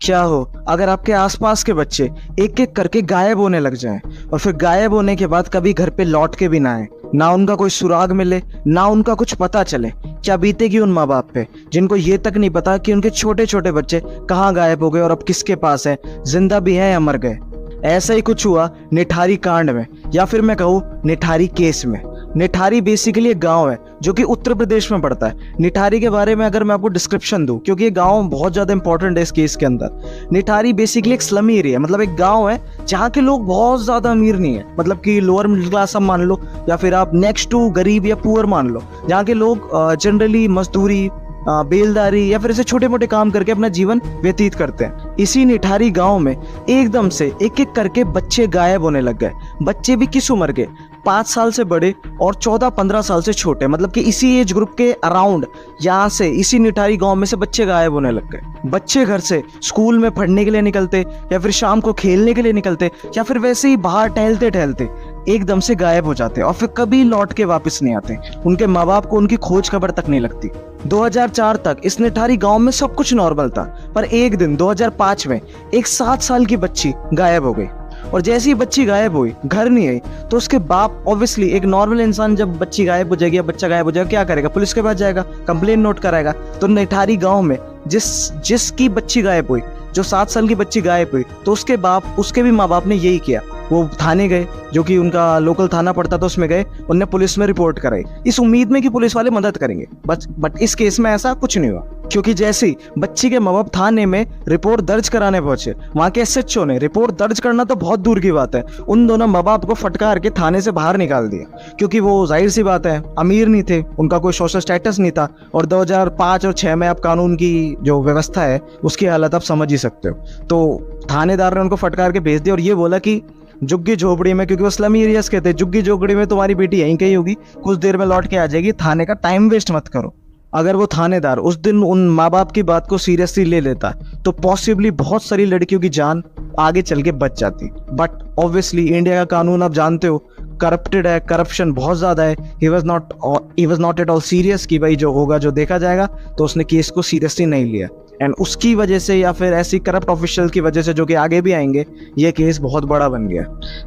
क्या हो अगर आपके आसपास के बच्चे एक एक करके गायब होने लग जाएं और फिर गायब होने के बाद कभी घर पे लौट के भी ना आए, ना उनका कोई सुराग मिले, ना उनका कुछ पता चले। क्या बीतेगी उन माँ बाप पे जिनको ये तक नहीं पता कि उनके छोटे छोटे बच्चे कहाँ गायब हो गए और अब किसके पास है, जिंदा भी हैं या मर गए। ऐसा ही कुछ हुआ निठारी कांड में, या फिर मैं कहूँ निठारी केस में। निठारी बेसिकली एक गांव है जो कि उत्तर प्रदेश में पड़ता है। निठारी के बारे में अगर मैं आपको डिस्क्रिप्शन दूं, क्योंकि ये गांव बहुत ज्यादा इंपॉर्टेंट है इस केस के अंदर। निठारी बेसिकली एक स्लम एरिया, मतलब एक गांव है जहाँ के लोग बहुत ज्यादा अमीर नहीं है, मतलब कि लोअर मिडिल क्लास आप मान लो, या फिर आप नेक्स्ट टू गरीब या पुअर मान लो। जहाँ के लोग जनरली मजदूरी, बेलदारी या फिर ऐसे छोटे मोटे काम करके अपना जीवन व्यतीत करते हैं। इसी निठारी गांव में एकदम से एक एक करके बच्चे गायब होने लग गए। बच्चे भी किस उम्र के, 5 साल से बड़े और 14-15 साल से छोटे, मतलब कि इसी एज ग्रुप के अराउंड यहाँ से इसी निठारी गांव में से बच्चे गायब होने लग गए। बच्चे घर से स्कूल में पढ़ने के लिए निकलते, या फिर शाम को खेलने के लिए निकलते, या फिर वैसे ही बाहर टहलते टहलते एकदम से गायब हो जाते और फिर कभी लौट के वापस नहीं आते। उनके माँ बाप को उनकी खोज खबर तक नहीं लगती। 2004 तक इस निठारी गांव में सब कुछ नॉर्मल था, पर एक दिन 2005 में एक 7 साल की बच्ची गायब हो गई। और जैसे ही बच्ची गायब हुई, घर नहीं आई, तो उसके बाप ऑब्वियसली, एक नॉर्मल इंसान जब बच्ची गायब हो जाएगी या बच्चा गायब हो जाएगा क्या करेगा, पुलिस के पास जाएगा, कंप्लेन नोट कराएगा। तो निठारी गांव में जिसकी बच्ची गायब हुई, जो 7 साल की बच्ची गायब हुई, तो उसके बाप, उसके भी माँ बाप ने यही किया। वो थाने गए, जो कि उनका लोकल थाना पड़ता था, उसमें गए, उन्होंने पुलिस में रिपोर्ट कराई, इस उम्मीद में कि पुलिस वाले मदद करेंगे। बट इस केस में ऐसा कुछ नहीं हुआ, क्योंकि जैसे ही बच्ची के माँ बाप थाने में रिपोर्ट दर्ज कराने पहुंचे, वहां के एसएचओ ने, रिपोर्ट दर्ज करना तो बहुत दूर की बात है, उन दोनों माँ बाप को फटकार के थाने से बाहर निकाल दिया, क्योंकि वो जाहिर सी बात है अमीर नहीं थे, उनका कोई सोशल स्टेटस नहीं था। और 2005 और 6 में आप कानून की जो व्यवस्था है उसकी हालत आप समझ ही सकते हो। तो थानेदार ने उनको फटकार के भेज दिया और ये बोला कि झुग्गी झोपड़ी में, क्योंकि वो स्लम एरियाज कहते हैं, झुग्गी झोपड़ी में तुम्हारी बेटी यहीं कहीं होगी, कुछ देर में लौट के आ जाएगी, थाने का टाइम वेस्ट मत करो। अगर वो थानेदार उस दिन उन माँ बाप की बात को सीरियसली ले लेता तो पॉसिबली बहुत सारी लड़कियों की जान आगे चल के बच जाती। बट ऑब्वियसली इंडिया का कानून आप जानते हो, करप्टेड है, करप्शन बहुत ज्यादा है। He was not at all serious कि भाई जो होगा जो देखा जाएगा, तो उसने केस को सीरियसली नहीं लिया। एंड उसकी वजह से, या फिर ऐसी करप्ट ऑफिशियल की वजह से जो कि आगे भी आएंगे, ये केस बहुत बड़ा बन गया।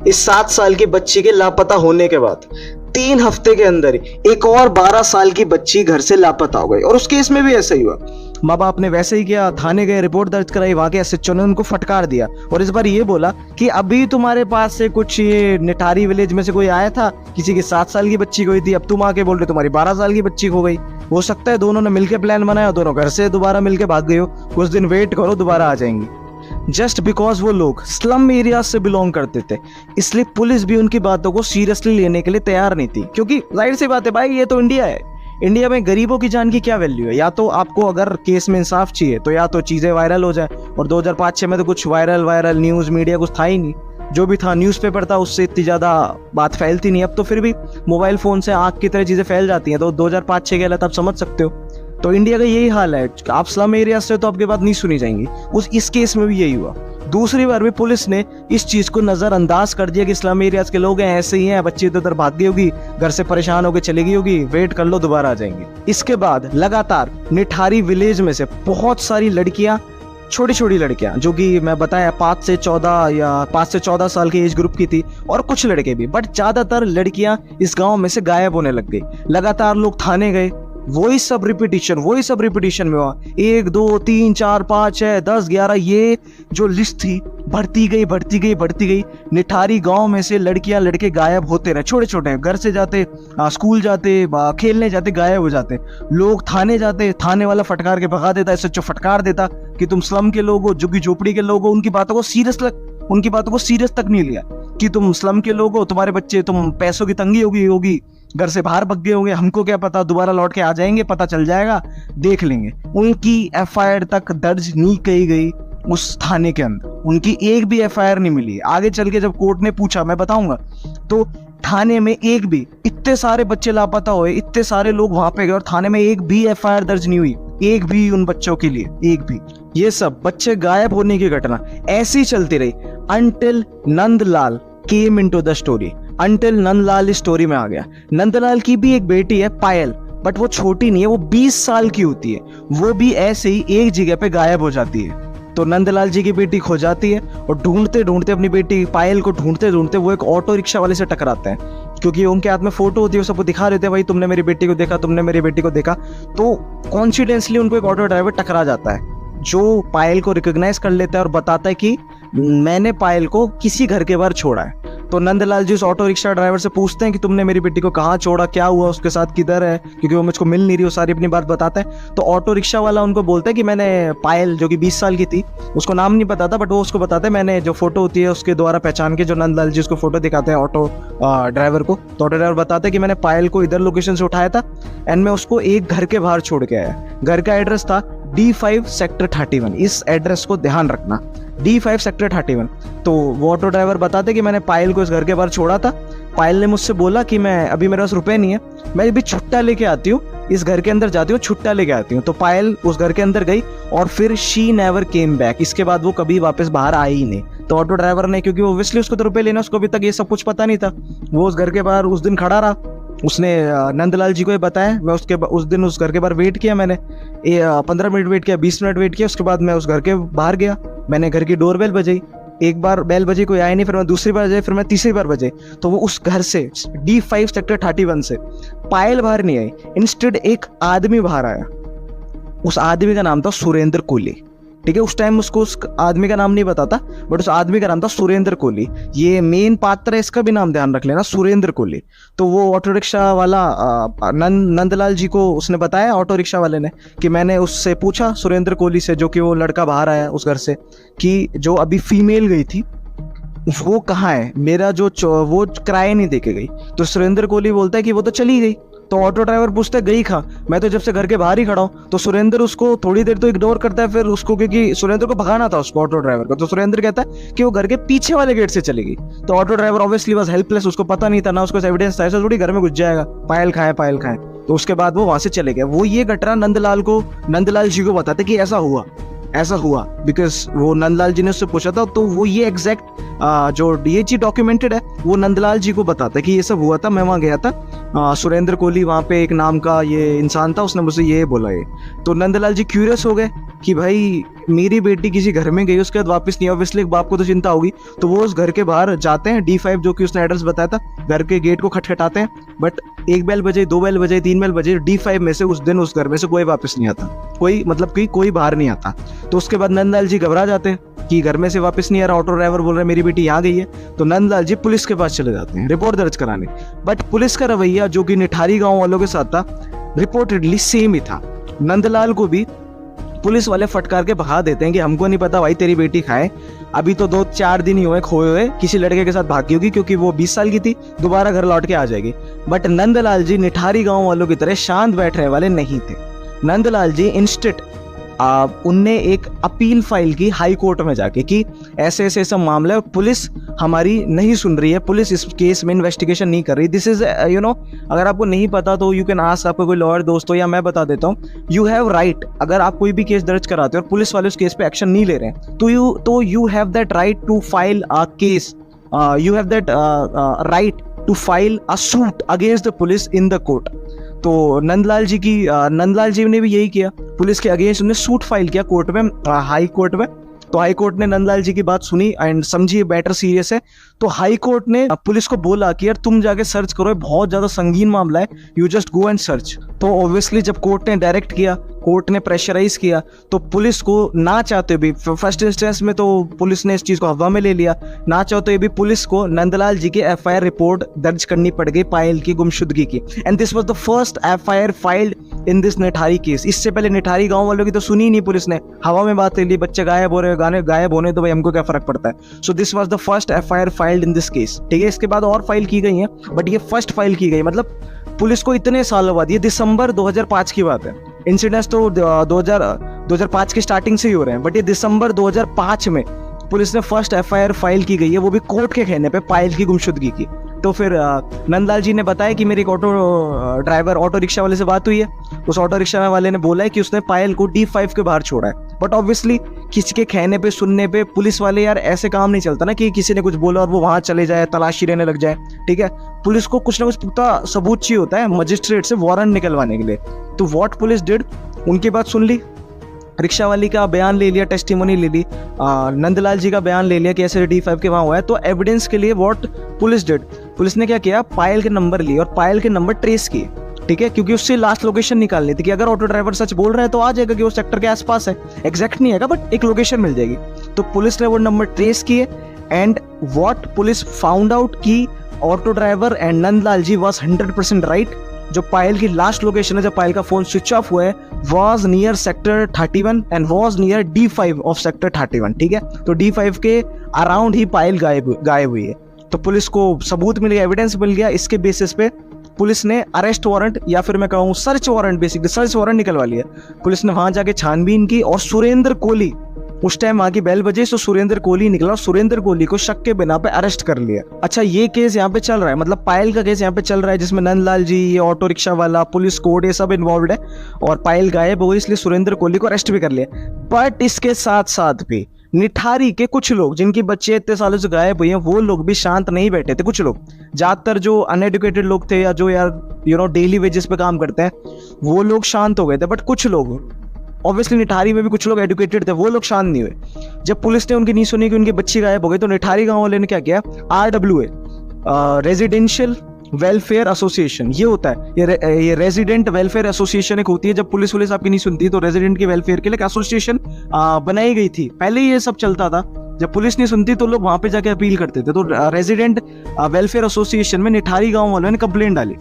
इस 7 साल की बच्ची के लापता होने के बाद 3 हफ्ते के अंदर एक और 12 साल की बच्ची घर से लापता हो गई। और उस केस में भी ऐसा ही हुआ, माँ बाप ने वैसे ही किया, थाने गए, रिपोर्ट दर्ज कराई, वहां के एसएचओ ने उनको फटकार दिया और इस बार ये बोला कि अभी तुम्हारे पास से कुछ ये निठारी विलेज में से कोई आया था, किसी की 7 साल की बच्ची गई थी, अब तुम आके बोल रहे तुम्हारी 12 साल की बच्ची हो गई। हो सकता है दोनों ने मिलकर प्लान बनाया, दोनों घर से दोबारा मिलकर भाग गए हो, कुछ दिन वेट करो, दोबारा आ जाएंगी। जस्ट बिकॉज वो लोग स्लम एरिया से बिलोंग करते थे, इसलिए पुलिस भी उनकी बातों को सीरियसली लेने के लिए तैयार नहीं थी, क्योंकि जाहिर सी बात है भाई, ये तो इंडिया है। इंडिया में गरीबों की जान की क्या वैल्यू है? या तो आपको अगर केस में इंसाफ चाहिए तो या तो चीजें वायरल हो जाए, और 2005-6 में तो कुछ वायरल न्यूज मीडिया कुछ था ही नहीं। जो भी था न्यूज़पेपर था, उससे इतनी ज़्यादा बात फैलती नहीं। अब तो फिर भी मोबाइल फ़ोन से आग की तरह चीज़ें फैल जाती हैं, तो 2005-6 के हालत आप समझ सकते हो। तो इंडिया का यही हाल है, आप स्लम एरिया से तो आपकी बात नहीं सुनी जाएंगी। इस केस में भी यही हुआ। दूसरी बार भी पुलिस ने इस चीज़ को नज़रअंदाज कर दिया कि स्लम एरियाज के लोग हैं, ऐसे ही हैं, बच्ची इधर उधर भाग गई होगी, घर से परेशान होकर चली गई होगी, वेट कर लो दोबारा आ जाएंगे। इसके बाद लगातार निठारी विलेज में से बहुत सारी लड़कियां, छोटी छोटी लड़कियां, जो कि मैं बताया 5 से 14 साल के एज ग्रुप की थी, और कुछ लड़के भी, बट ज्यादातर लड़कियां इस गांव में से गायब होने लग गई। लगातार लोग थाने गए, वही सब रिपीटिशन में हुआ। 1 2 3 4 5 6 10 11, ये जो लिस्ट थी बढ़ती गई। निठारी गांव में से लड़कियां लड़के गायब होते रहे, छोटे छोटे, घर से जाते, स्कूल जाते, खेलने जाते, गायब हो जाते। लोग थाने जाते, थाने वाला फटकार के भगा देता, एसएचओ फटकार देता कि तुम स्लम के लोग हो, झुग्गी झोपड़ी के लोग हो। उनकी बातों को सीरियस तक नहीं लिया कि तुम स्लम के लोग हो, तुम्हारे बच्चे, तुम पैसों की तंगी होगी, घर से बाहर भग गए होंगे, हमको क्या पता, दोबारा लौट के आ जाएंगे, पता चल जाएगा, देख लेंगे। उनकी एफआईआर तक दर्ज नहीं की गई उस थाने के अंदर, उनकी एक भी एफआईआर नहीं मिली। आगे चल के जब कोर्ट ने पूछा, मैं बताऊंगा, तो थाने में एक भी, इतने सारे बच्चे लापता हुए, इतने सारे लोग वहां पे गए और थाने में एक भी एफआईआर दर्ज नहीं हुई, एक भी उन बच्चों के लिए, एक भी। ये सब बच्चे गायब होने की घटना ऐसी चलती रही until Nandlal came into the story. Until Nandlal इस स्टोरी में आ गया। नंदलाल की भी एक बेटी है पायल, बट वो छोटी नहीं है, वो 20 साल की होती है। वो भी ऐसे ही एक जगह पे गायब हो जाती है। तो नंदलाल जी की बेटी खो जाती है और ढूंढते ढूंढते अपनी बेटी पायल को ढूंढते ढूंढते वो एक ऑटो रिक्शा वाले से टकराते हैं, क्योंकि उनके हाथ में फोटो होती है, वो सबको दिखा रहे थे भाई तुमने मेरी बेटी को देखा, तुमने मेरी बेटी को देखा। तो कॉन्फिडेंसली उनको एक ऑटो ड्राइवर टकरा जाता है जो पायल को रिकॉग्नाइज कर लेता है और बताता है कि मैंने पायल को किसी घर के बाहर छोड़ा है। तो नंदलाल जी उस ऑटो रिक्शा ड्राइवर से पूछते हैं कि तुमने मेरी बेटी को कहाँ छोड़ा, क्या हुआ उसके साथ, किधर है, क्योंकि वो मुझको मिल नहीं रही, वो सारी अपनी बात बताता है। तो ऑटो रिक्शा वाला उनको बोलता है कि मैंने पायल जो कि 20 साल की थी, उसको नाम नहीं पता था, बट वो उसको बताता है मैंने जो फोटो होती है उसके द्वारा पहचान के, जो नंदलाल जी उसको फोटो दिखाते हैं ऑटो ड्राइवर को, तो ऑटो ड्राइवर बताता है कि मैंने पायल को इधर लोकेशन से उठाया था एंड मैं उसको एक घर के बाहर छोड़ के आया। घर का एड्रेस था D5 सेक्टर 31, इस एड्रेस को ध्यान रखना, D5 सेक्टर 31। तो वो ऑटो ड्राइवर बताते कि मैंने पायल को इस घर के बाहर छोड़ा था। पायल ने मुझसे बोला कि मैं अभी मेरे पास रुपए नहीं है, मैं अभी छुट्टा लेके आती हूँ, इस घर के अंदर जाती हूँ, छुट्टा लेके आती हूँ। तो पायल उस घर के अंदर गई और फिर शी नेवर केम बैक, इसके बाद वो कभी वापस बाहर आई ही नहीं। तो ऑटो ड्राइवर ने, क्योंकि ऑब्वियसली उसको तो रुपए लेना, उसको अभी तक ये सब कुछ पता नहीं था, वो उस घर के बाहर उस दिन खड़ा रहा। उसने नंदलाल जी को ये बताया, मैं उस दिन उस घर के बाहर वेट किया, मैंने 15 मिनट वेट किया, 20 मिनट वेट किया, उसके बाद मैं उस घर के बाहर गया, मैंने घर की डोर बेल बजाई, एक बार बेल बजी कोई आया नहीं, फिर मैं दूसरी बार बजाई, फिर मैं तीसरी बार बजाई, तो वो उस घर से D5 सेक्टर 31 से पायल बाहर नहीं आई, इंस्टेड एक आदमी बाहर आया। उस आदमी का नाम था सुरेंद्र कोहली, ठीक है। उस टाइम उसको उस आदमी का नाम नहीं पता था, बट उस आदमी का नाम था सुरेंद्र कोहली। ये मेन पात्र है, इसका भी नाम ध्यान रख लेना, सुरेंद्र कोहली। तो वो ऑटो रिक्शा वाला नंदलाल जी को उसने बताया, ऑटो रिक्शा वाले ने, कि मैंने उससे पूछा सुरेंद्र कोहली से, जो कि वो लड़का बाहर आया उस घर से, कि जो अभी फीमेल गई थी वो कहाँ है, मेरा जो वो किराया नहीं देके गई। तो सुरेंद्र कोहली बोलता है कि वो तो चली गई। तो ऑटो ड्राइवर पूछता है गई कहाँ, मैं तो जब से घर के बाहर ही खड़ा हूँ। तो सुरेंद्र उसको थोड़ी देर तो इग्नोर करता है, फिर उसको, क्योंकि सुरेंद्र को भगाना था उसको, ऑटो ड्राइवर को, तो सुरेंद्र कहता है कि वो घर के पीछे वाले गेट से चली गई। तो auto driver obviously was helpless, उसको पता नहीं था ना, उसको एविडेंस था, ऐसा थोड़ी घर में घुस जाएगा पायल खाए पायल खाए। तो उसके बाद वो वहां से चले गए। वो ये घटना नंदलाल जी को बताते कि ऐसा हुआ बिकॉज वो नंदलाल जी ने उससे पूछा था। तो वो ये एग्जैक्ट जो DHG डॉक्यूमेंटेड है वो नंदलाल जी को बताता है कि ये सब हुआ था, मैं वहाँ गया था, सुरेंद्र कोहली वहाँ पे एक नाम का ये इंसान था, उसने मुझे ये बोला ये। तो नंदलाल जी क्यूरियस हो गए कि भाई मेरी बेटी किसी घर में गई, उसके बाद वापस नहीं, ऑब्वियसली बाप को तो चिंता होगी। तो वो उस घर के बाहर जाते हैं, D5 जो कि उसने एड्रेस बताया था, घर के गेट को खटखटाते हैं, बट एक बेल बजे, 2 बेल बजे, 3 बेल बजे, D5 में से उस दिन उस घर में से कोई वापस नहीं आता, कोई मतलब कि कोई बाहर नहीं आता। तो उसके बाद नंदलाल जी घबरा जाते हैं कि घर में से वापस नहीं आ रहा, ऑटो ड्राइवर बोल रहा है मेरी बेटी यहाँ गई है। तो नंदलाल जी पुलिस के पास चले जाते हैं रिपोर्ट दर्ज कराने, बट पुलिस का रवैया जो कि निठारी गांव वालों के साथ था रिपोर्टेडली सेम ही था। नंदलाल को भी पुलिस वाले फटकार के भगा देते हैं कि हमको नहीं पता भाई तेरी बेटी खाए, अभी तो 2-4 दिन ही हुए खोए हुए, किसी लड़के के साथ भागी होगी, क्योंकि वो 20 साल की थी, दोबारा घर लौट के आ जाएगी। बट नंदलाल जी निठारी गांव वालों की तरह शांत बैठने वाले नहीं थे। नंदलाल जी इंस्टेंट उनने एक अपील फाइल की हाई कोर्ट में जाके कि ऐसे ऐसे सब मामला है, पुलिस हमारी नहीं सुन रही है, पुलिस इस केस में इन्वेस्टिगेशन नहीं कर रही। दिस इज अगर आपको नहीं पता तो यू कैन आस्क आपका कोई लॉयर दोस्त हो, या मैं बता देता हूँ, यू हैव राइट, अगर आप कोई भी केस दर्ज कराते हो और पुलिस वाले उस केस पे एक्शन नहीं ले रहे हैं तो you have that right to file a case, you have that right to file a suit against the police in the court. तो नंदलाल जी ने भी यही किया, पुलिस के अगेंस्ट उन्होंने सूट फाइल किया कोर्ट में, हाई कोर्ट में। तो हाई कोर्ट ने नंदलाल जी की बात सुनी एंड समझी मैटर सीरियस है। तो हाई कोर्ट ने पुलिस को बोला कि यार तुम जाके सर्च करो, बहुत ज्यादा संगीन मामला है, you just go and search. तो ऑब्वियसली जब कोर्ट ने डायरेक्ट किया, कोर्ट ने प्रेशराइज किया, तो पुलिस को ना चाहते भी, फर्स्ट इंस्टेंस में तो पुलिस ने इस चीज को हवा में ले लिया, ना चाहते भी पुलिस को नंदलाल जी की FIR रिपोर्ट दर्ज करनी पड़ गई पायल की गुमशुदगी की। And this was the first FIR filed in this Nithari case. इससे पहले निठारी गांव वालों की तो सुनी नहीं पुलिस ने, हवा में बात ले ली, बच्चे गायब हो रहे, गाने गायब होने तो भाई हमको क्या फर्क पड़ता है। So this was the first FIR filed in this case, ठीक है। इसके बाद और फाइल की गई है, बट ये फर्स्ट फाइल की गई, मतलब पुलिस को इतने सालों बाद, ये दिसंबर 2005 की बात है, इंसिडेंट्स तो 2005 की स्टार्टिंग से ही हो रहे हैं, बट ये दिसंबर 2005 में पुलिस ने फर्स्ट FIR फाइल की गई है, वो भी कोर्ट के कहने पे पायल की गुमशुदगी की। तो फिर नंदलाल जी ने बताया कि मेरी एक ऑटो रिक्शा वाले से बात हुई है, उस ऑटो रिक्शा वाले ने बोला है कि उसने पायल को D5 के बाहर छोड़ा है। बट ऑब्वियसली किसी के कहने पे, सुनने पे पुलिस वाले, यार ऐसे काम नहीं चलता ना कि किसी ने कुछ बोला और वो वहां चले जाए, तलाशी लेने लग जाए, ठीक है। पुलिस को कुछ ना कुछ पुख्ता सबूत चाहिए होता है मजिस्ट्रेट से वारंट निकलवाने के लिए। तो व्हाट पुलिस डिड, उनकी बात सुन ली, रिक्शा वाली का बयान ले लिया, टेस्टिमोनी ले ली, नंदलाल जी का बयान ले लिया कि ऐसे D5 के वहाँ हुआ है। तो एविडेंस के लिए व्हाट पुलिस डिड, पुलिस ने क्या किया, पायल के नंबर लिए और पायल के नंबर ट्रेस किए, ठीक है, क्योंकि उससे लास्ट लोकेशन निकालनी थी कि अगर ऑटो ड्राइवर सच बोल रहा है तो आ जाएगा कि वो सेक्टर के आसपास है, एग्जैक्ट नहीं आएगा बट एक लोकेशन मिल जाएगी। तो पुलिस ने वो नंबर ट्रेस किए and what police found out कि auto driver and Nandlal ji was 100% right. जो पायल की लास्ट लोकेशन है, जब पायल का फोन स्विच ऑफ हुआ है, was near sector 31 and was near D5 of sector 31, ठीक है। तो D5 के अराउंड ही पायल गायब हुई है। तो पुलिस को सबूत मिल गया, एविडेंस मिल गया, इसके बेसिस पे पुलिस ने अरेस्ट वारंट या फिर मैं कहूँ search warrant, basically search warrant निकलवा लिया। पुलिस ने वहां जाके छानबीन की और सुरेंद्र कोहली, उस टाइम वहां की बेल बजी तो सुरेंद्र कोहली निकला और सुरेंद्र कोहली को शक के बिना पे अरेस्ट कर लिया। अच्छा, ये केस यहाँ पे चल रहा है, मतलब पायल का केस यहाँ पे चल रहा है जिसमें नंदलाल जी, ये ऑटो रिक्शा वाला, पुलिस कोर्ट, ये सब इन्वॉल्व है और पायल गायब हो गई, इसलिए सुरेंद्र कोहली को अरेस्ट भी कर लिया। बट इसके साथ साथ भी निठारी के कुछ लोग जिनकी बच्चे इतने सालों से गायब हुई हैं, वो लोग भी शांत नहीं बैठे थे। कुछ लोग, ज्यादातर जो अनएडुकेटेड लोग थे या जो यार डेली वेजेस पे काम करते हैं, वो लोग शांत हो गए थे। बट कुछ लोग, ऑब्वियसली निठारी में भी कुछ लोग एडुकेटेड थे, वो लोग शांत नहीं हुए। जब पुलिस ने उनकी नहीं सुनी कि उनकी बच्ची गायब हो गई, तो निठारी गांव वाले ने क्या किया, RWA, रेजिडेंशियल वेलफेयर एसोसिएशन, ये होता है, ये रेजिडेंट वेलफेयर एसोसिएशन एक होती है। जब पुलिस आपकी नहीं सुनती तो रेजिडेंट के वेलफेयर के लिए एक एसोसिएशन बनाई गई थी। पहले ये सब चलता था, जब पुलिस नहीं सुनती तो लोग वहां पे जाके अपील करते थे। तो रेजिडेंट वेलफेयर एसोसिएशन में निठारी गांव वालों ने कंप्लेंट डाली।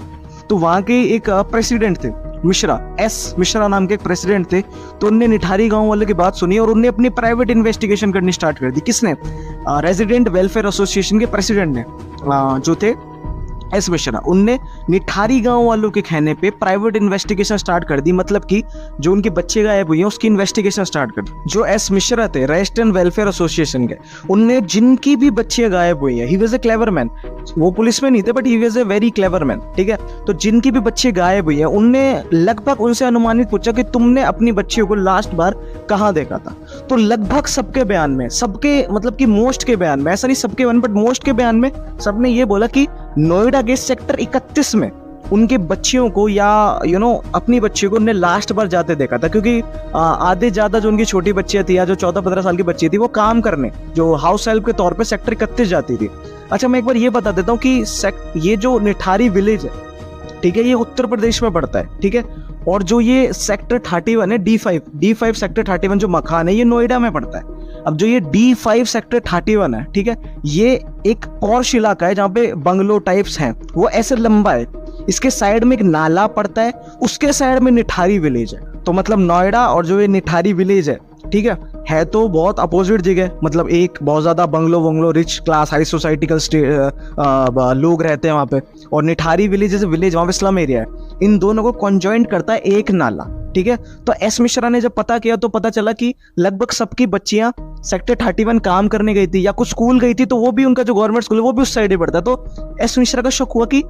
तो वहां के एक प्रेसिडेंट थे मिश्रा, S मिश्रा नाम के एक प्रेसिडेंट थे। तो उनने निठारी गांव वाले की बात सुनी और उनने अपनी प्राइवेट इन्वेस्टिगेशन करनी स्टार्ट कर दी। किसने, रेजिडेंट वेलफेयर एसोसिएशन के प्रेसिडेंट ने, जो थे S मिश्रा, उनने निठारी गांव वालों के कहने पे प्राइवेट इन्वेस्टिगेशन स्टार्ट कर दी। मतलब कि जो उनके बच्चे गायब हुए हैं उसकी इन्वेस्टिगेशन स्टार्ट कर दी। जो S मिश्रा थे रेजिडेंट वेलफेयर एसोसिएशन के, उनने जिनकी भी बच्चियां गायब हुई हैं, he was a clever man, वो पुलिस में नहीं थे but he was a very clever man, ठीक है। तो जिनकी भी बच्चे गायब हुई है, उनने लगभग उनसे अनुमानित पूछा कि तुमने अपनी बच्चियों को लास्ट बार कहाँ देखा था। तो लगभग सबके बयान में, सबके मतलब कि मोस्ट के बयान में, ऐसा नहीं सबके बयान बट मोस्ट के बयान में सबने ये बोला कि नोएडा के सेक्टर 31 में उनके बच्चियों को या अपनी बच्चियों को उन्हें लास्ट बार जाते देखा था। क्योंकि आधे ज्यादा जो उनकी छोटी बच्चियां थी या जो 14-15 साल की बच्ची थी, वो काम करने जो हाउस हेल्प के तौर पे सेक्टर 31 जाती थी। अच्छा, मैं एक बार ये बता देता हूँ कि ये जो निठारी विलेज है, ठीक है, ये उत्तर प्रदेश में पड़ता है, ठीक है। और जो ये सेक्टर 31 है, D5 सेक्टर 31 जो मकान है, ये नोएडा में पड़ता है। अब जो ये D5 सेक्टर 31 है, ठीक है, ये एक पॉश इलाका है जहाँ पे बंगलो टाइप्स हैं, वो ऐसे लंबा है। इसके साइड में एक नाला पड़ता है, उसके साइड में निठारी विलेज है। तो मतलब नोएडा और जो ये निठारी विलेज है, ठीक है तो बहुत अपोजिट जगह। मतलब एक बहुत ज्यादा bungalow rich class high society का लोग रहते हैं वहाँ पे, और निठारी विलेज जैसे विलेज वहाँ पे स्लम एरिया है। इन दोनों को कॉन्जॉइंट करता है एक नाला, ठीक है। तो S मिश्रा ने जब पता किया तो पता चला कि लगभग सबकी बच्चियां सेक्टर 31 काम करने गई थी या कुछ स्कूल गई थी, तो वो भी उनका जो गवर्नमेंट स्कूल है वो भी उस साइड ही पड़ता है। तो S मिश्रा का शक हुआ कि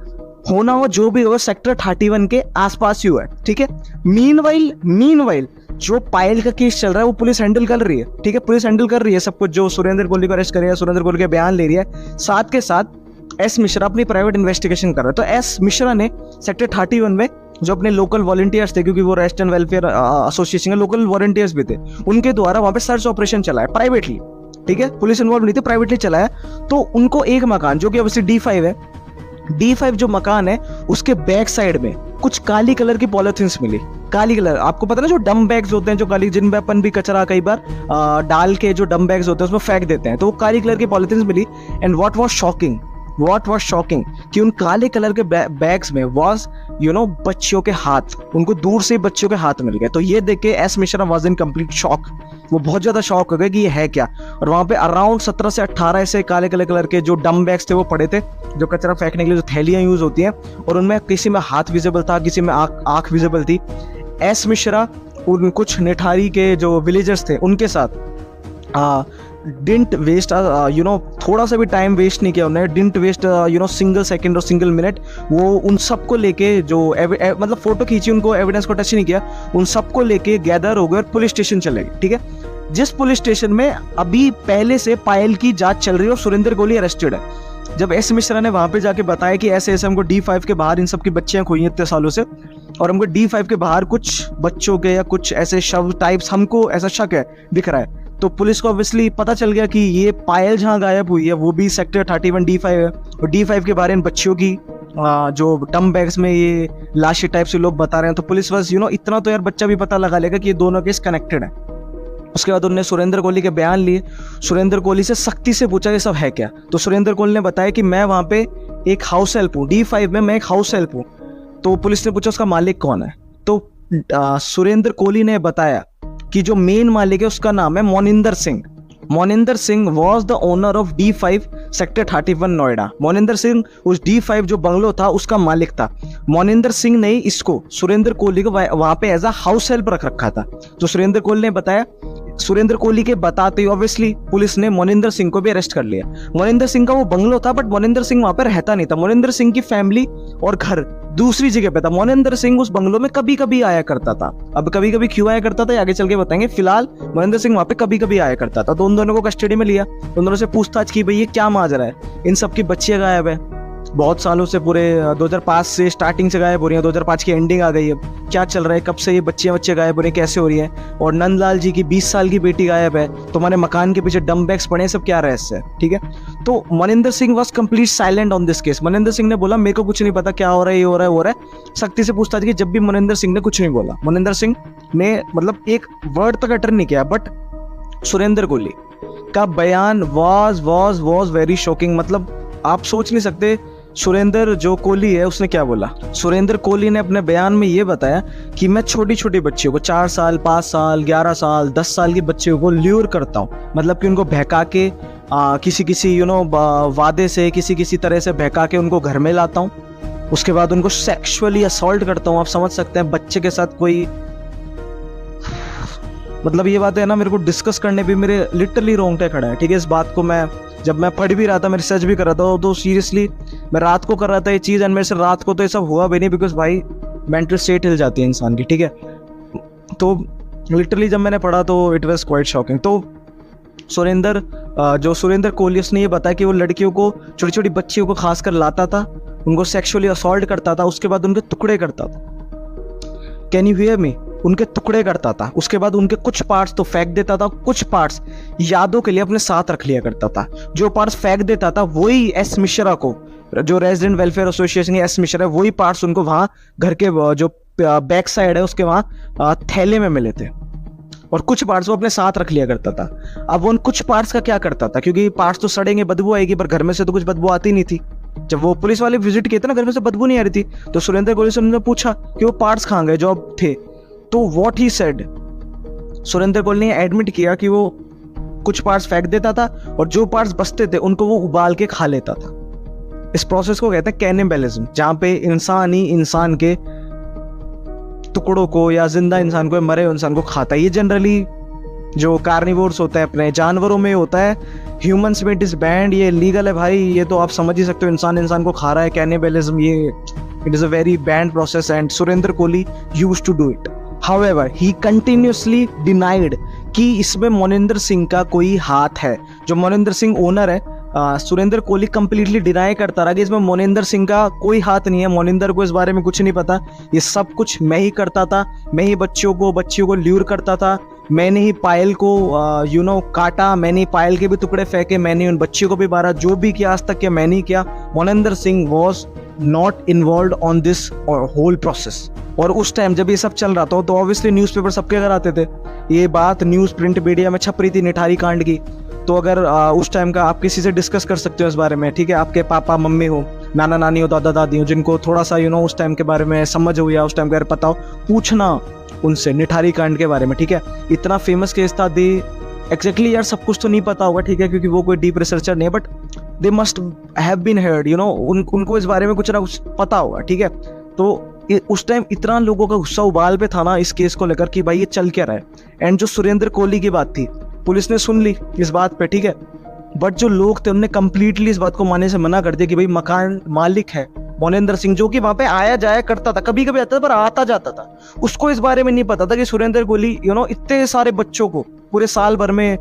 होना हो जो भी हो सेक्टर 31 के आसपास ही हुआ है, ठीक है। मीनवाइल जो पायल का केस चल रहा है वो पुलिस हैंडल कर रही है, ठीक है, पुलिस हैंडल कर रही है सब कुछ। जो सुरेंद्र कोहली को अरेस्ट कर रही है, सुरेंद्र कोहली के बयान ले रही है, साथ के साथ S मिश्रा अपनी प्राइवेट इन्वेस्टिगेशन कर रहा है। तो S मिश्रा ने सेक्टर 31 में जो अपने लोकल वॉलंटियर्स थे, क्योंकि वो रेजिडेंट वेलफेयर एसोसिएशन के लोकल वॉलंटियर्स भी थे, उनके द्वारा वहां पे सर्च ऑपरेशन चलाया प्राइवेटली, ठीक है, पुलिस इन्वॉल्व नहीं थी, प्राइवेटली चलाया। तो उनको एक मकान जो कि ऑब्वियसली D5 है, D5 जो मकान है उसके बैक साइड में कुछ काली कलर की पॉलिथीन्स मिली। काली कलर, आपको पता ना जो डम बैग्स होते हैं जो काली, जिनमें अपन भी कचरा कई बार डाल के जो डम बैग्स होते हैं उसमें फेंक देते हैं, तो वो काली कलर की पॉलिथीन्स मिली। एंड व्हाट वाज शॉकिंग कि उन काले कलर के बैग्स में वाज बच्चियों के हाथ, उनको दूर से बच्चियों के हाथ मिल गए। तो ये देख के S Mishra was in complete shock, वो बहुत ज्यादा शॉक हो गए कि ये है क्या। और वहां पे अराउंड 17 से 18 ऐसे काले कलर के जो डम बैग्स थे वो पड़े थे, जो कचरा फेंकने के लिए जो थैलियां यूज होती हैं, और उनमें किसी में हाथ विजिबल था, किसी में आंख विजिबल थी। S मिश्रा उन कुछ निठारी के जो विलेजर्स थे उनके साथ डिंट वेस्ट थोड़ा सा भी टाइम वेस्ट नहीं किया उन्होंने, डिंट वेस्ट सिंगल सेकंड और सिंगल मिनट। वो उन सबको लेके जो मतलब फोटो खींची, उनको एविडेंस को टच नहीं किया, उन सबको लेके गैदर हो गए और पुलिस स्टेशन चले गए, ठीक है। जिस पुलिस स्टेशन में अभी पहले से पायल की जांच चल रही है और सुरेंद्र कोहली अरेस्टेड है। जब S मिश्रा ने वहां पे जाके बताया कि ऐसे हमको D5 के बाहर इन सब की बच्चियां खोई इतने सालों से, और हमको D5 के बाहर कुछ बच्चों के या कुछ ऐसे शव टाइप्स हमको ऐसा शक है दिख रहा है। तो पुलिस को ऑब्वियसली पता चल गया कि ये पायल जहाँ गायब हुई है वो भी सेक्टर 31 D5 है, और D5 के बारे में बच्चियों की जो डम बैग्स में ये लाशी टाइप से लोग बता रहे हैं। तो पुलिस बस इतना तो यार बच्चा भी पता लगा लेगा कि ये दोनों केस कनेक्टेड है। उसके बाद उन्होंने सुरेंद्र कोहली के बयान लिए, सुरेंद्र कोहली से सख्ती से पूछा ये सब है क्या। तो सुरेंद्र कोहली ने बताया कि मैं वहाँ पे एक हाउस हेल्प हूँ, D5 में मैं एक हाउस हेल्प हूँ। तो पुलिस ने पूछा उसका मालिक कौन है। तो सुरेंद्र कोहली ने बताया कि जो मेन मालिक है उसका नाम है Moninder Singh. Moninder Singh was the owner of D5 sector 31 Noida. Moninder Singh उस D5 जो बंगलो था उसका मालिक था। मोनिंदर सिंह ने इसको सुरेंद्र कोहली को वहां पे एज अ हाउस हेल्प रख रखा था। तो सुरेंद्र कोहली ने बताया, सुरेंद्र कोहली के बताते ही ऑब्वियसली पुलिस ने मोनिंदर सिंह को भी अरेस्ट कर लिया। मोनिंदर सिंह का वो बंगलो था बट मोनिंदर सिंह वहां पर रहता नहीं था। मोनिंदर सिंह की फैमिली और घर दूसरी जगह पे था। मोनिंदर सिंह उस बंगलो में कभी कभी आया करता था। अब कभी कभी क्यों आया करता था आगे चल के बताएंगे, फिलहाल मोनिंदर सिंह वहां पे कभी कभी आया करता था। तो उन दोनों को कस्टडी में लिया, उन दोनों से पूछताछ की, भाई ये क्या माजरा है, इन सबकी बच्चियां गायब है, बहुत सालों से, पूरे 2005 से स्टार्टिंग से गायब हो रही है, 2005 की एंडिंग आ गई है, क्या चल रहा है, कब से ये बच्चे गायब हो रही है, कैसे हो रही है। और नंदलाल जी की 20 साल की बेटी गायब है, तुम्हारे मकान के पीछे डम बैग्स पड़े, सब क्या रहस्य है, ठीक है। तो Maninder Singh was complete silent on this case. Maninder Singh ने बोला मेरे को कुछ नहीं पता, क्या हो रहा है, ये हो रहा है, हो रहा है। सख्ती से पूछताछ की, जब भी मनिंदर सिंह ने कुछ नहीं बोला। मनिंदर सिंह ने मतलब एक वर्ड तक अटर नहीं किया। बट सुरेंद्र कोहली का बयान वाज वेरी शॉकिंग। मतलब आप सोच नहीं सकते सुरेंद्र जो कोहली है उसने क्या बोला। सुरेंद्र कोहली ने अपने बयान में ये बताया कि मैं छोटी छोटी बच्चियों को 4 साल 5 साल 11 साल 10 साल की बच्चियों को ल्यूर करता हूँ, मतलब कि उनको बहका के किसी वादे से किसी तरह से बहका के उनको घर में लाता हूँ, उसके बाद उनको सेक्सुअली असॉल्ट करता हूँ। आप समझ सकते हैं बच्चे के साथ कोई, मतलब ये बात है ना, मेरे को डिस्कस करने भी मेरे लिटरली रोंगटे खड़ा है, ठीक है। इस बात को मैं जब मैं पढ़ भी रहा था, मैं रिसर्च भी कर रहा था, तो सीरियसली मैं रात को कर रहा था ये चीज़, एंड मेरे से रात को तो ये सब हुआ भी नहीं, बिकॉज भाई मेंटल स्टेट हिल जाती है इंसान की, ठीक है। तो लिटरली जब मैंने पढ़ा तो इट वाज क्वाइट शॉकिंग। तो सुरेंद्र कोहली उसने ये बताया कि वो लड़कियों को, छोटी छोटी बच्चियों को खासकर लाता था, उनको सेक्सुअली असॉल्ट करता था, उसके बाद उनके टुकड़े करता था। Can you hear me? उनके टुकड़े करता था, उसके बाद उनके कुछ पार्ट्स तो फेंक देता था, कुछ पार्ट्स यादों के लिए अपने साथ रख लिया करता था। जो पार्ट्स फेंक देता था वही एस मिश्रा को, जो resident welfare association S Mishra है, वही पार्ट्स उनको वहां घर के जो बैक साइड है उसके वहां थैले में मिले थे, और कुछ पार्ट्स वो अपने साथ रख लिया करता था। अब वो उन कुछ पार्ट्स का क्या करता था, क्योंकि पार्ट्स तो सड़ेंगे, बदबू आएगी, पर घर में से तो कुछ बदबू आती नहीं थी। जब वो पुलिस वाले विजिट किए थे ना, घर में से बदबू नहीं आ रही थी, तो सुरेंद्र कोहली से उन्होंने पूछा कि वो पार्ट्स कहाँ गए जो अब थे। तो what he said, Surendra Kohli ने एडमिट किया कि वो कुछ पार्ट्स फेंक देता था और जो पार्ट्स बचते थे उनको वो उबाल के खा लेता था। इस प्रोसेस को कहते हैं कैनिबलिज्म, जहां पे इंसान ही इंसान के टुकड़ों को या जिंदा इंसान को, मरे इंसान को खाता है। ये जनरली जो कार्निवोर्स होता है अपने जानवरों में होता है, ह्यूमंस में इट इज बैंड, ये लीगल है भाई, ये तो आप समझ ही सकते हो, इंसान इंसान को खा रहा है, कैनिबलिज्म, ये it is a very bad process and Surendra Kohli used to do it. However, he continuously denied कि इसमें मोनिंदर सिंह का कोई हाथ है। जो मोनिंदर सिंह ओनर है, सुरेंद्र कोहली कंप्लीटली डिनाई करता रहा कि इसमें मोनिंदर सिंह का कोई हाथ नहीं है, मोनिंदर को इस बारे में कुछ नहीं पता, ये सब कुछ मैं ही करता था, मैं ही बच्चियों को ल्यूर करता था, मैंने ही पायल को काटा, मैंने ही पायल के भी टुकड़े फेंके, मैंने उन बच्चियों को भी मारा, जो भी किया आज तक किया मैंने ही किया। Moninder Singh was not involve on this whole process. और उस टाइम जब ये सब चल रहा था तो ऑब्वियसली न्यूज़पेपर सबके घर आते थे, ये बात न्यूज़ प्रिंट मीडिया में छप रही थी निठारी कांड की। तो अगर उस टाइम का आप किसी से डिस्कस कर सकते हो इस बारे में, ठीक है, आपके पापा मम्मी हो, नाना नानी हो, दादा दादी हो, जिनको थोड़ा सा उस टाइम के बारे में समझ हो या उस टाइम के बारे में पता हो, पूछना उनसे निठारी कांड के बारे में, ठीक है। इतना फेमस केस था, दे एग्जैक्टली यार सब कुछ तो नहीं पता होगा, ठीक है, क्योंकि वो कोई डीप रिसर्चर नहीं है, but they must have been heard, उनको इस बारे में कुछ ना कुछ पता होगा, ठीक है। तो उस टाइम इतना लोगों का गुस्सा उबाल पे था ना इस केस को लेकर कि भाई ये चल क्या रहा है। एंड जो सुरेंद्र कोहली की बात थी, पुलिस ने सुन ली इस बात पे, ठीक है, बट जो लोग थे उन्होंने कंप्लीटली इस बात को मानने से मना कर दिया कि भाई मकान मालिक है मोनिंदर सिंह, जो कि वहां पे आया जाया करता था, कभी कभी आता था पर आता जाता था। उसको इस बारे में नहीं पता था कि सुरेंद्र कोहली इतने सारे बच्चों को पूरे साल भर में